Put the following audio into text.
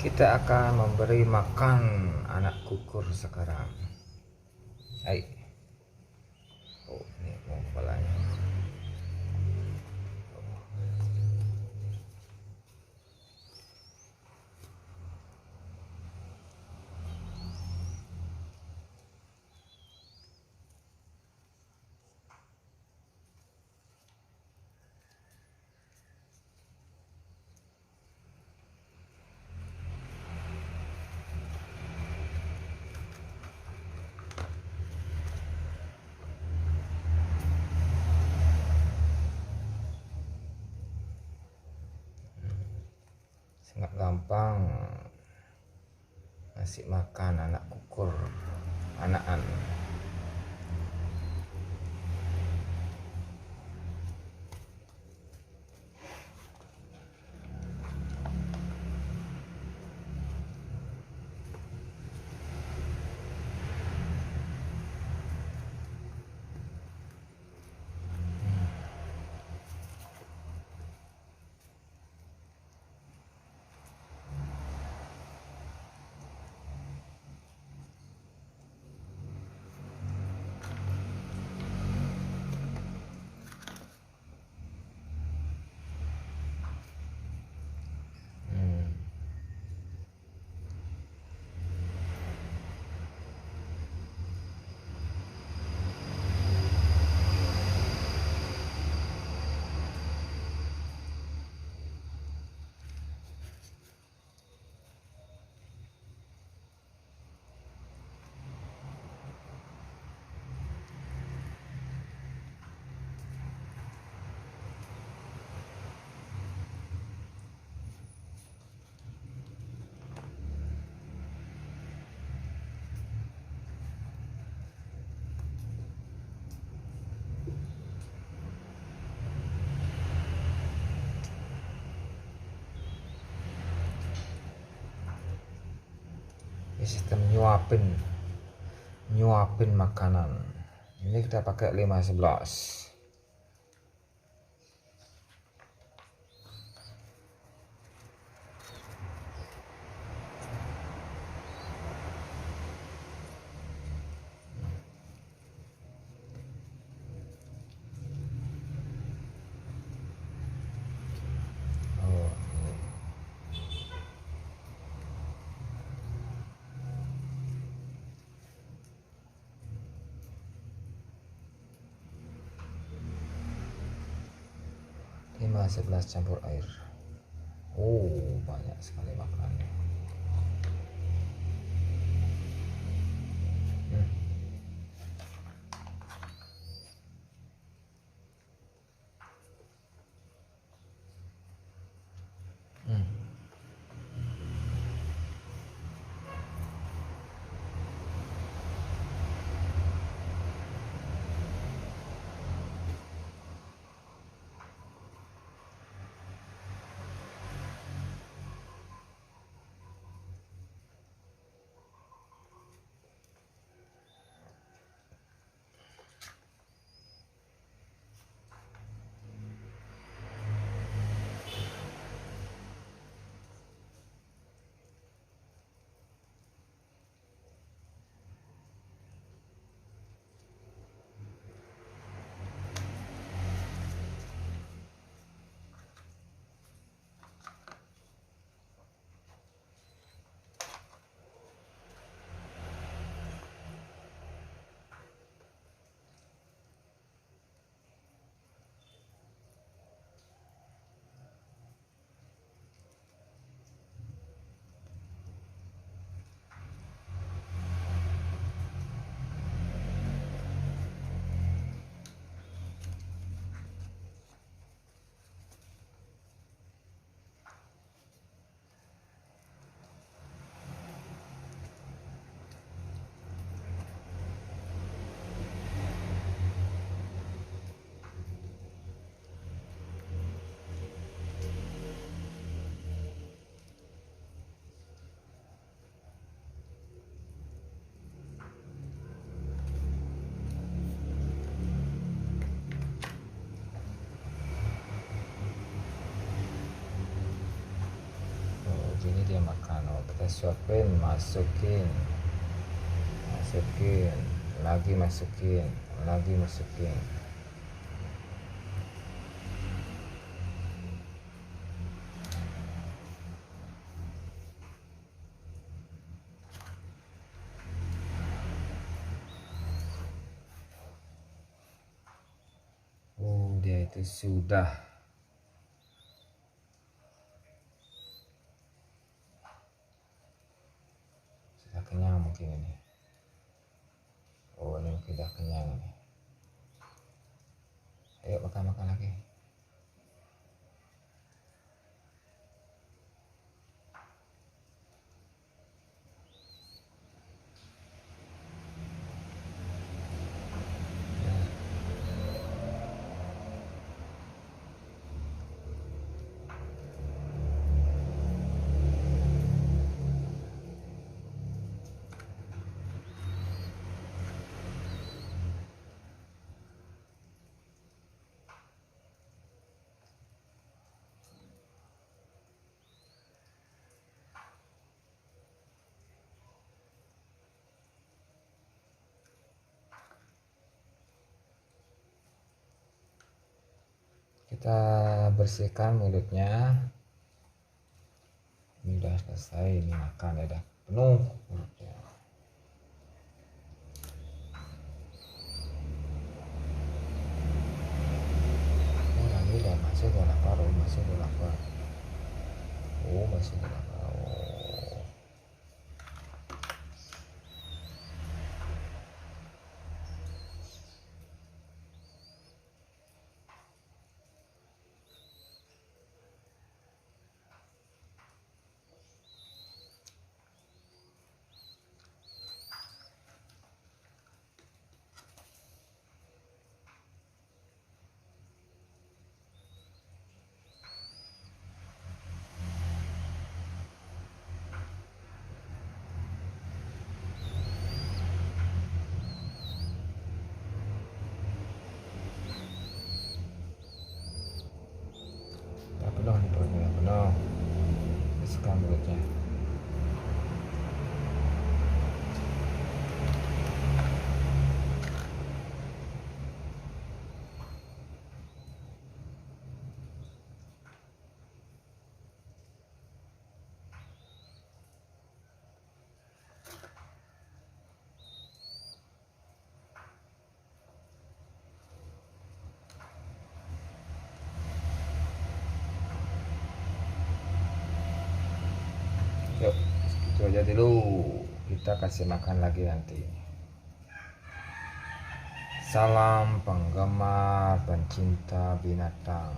Kita akan memberi makan anak kukur sekarang. Hai. Oh, ini mau kepalanya. Sangat gampang ngasih makan anak kukur, anakan. Ini sistem nyuapin makanan. Ini kita pakai 511. Oh, ini 511 campur air. Oh, banyak sekali makanannya. makan. Oh, kita suapin, masukin, lagi masukin, oh dia itu sudah kenyang mungkin ini. Oh ini mungkin udah kenyang ini. Ayo makan lagi. Kita bersihkan mulutnya. Ini udah selesai, ini makan udah penuh mulutnya. Oh lagi udah masih udah lapar. Oh masih udah lapar. Oh. Penuh nih perutnya, penuh. Bersihkan mulutnya. Yuk, itu aja dulu. Kita kasih makan lagi nanti. Salam penggemar pencinta binatang.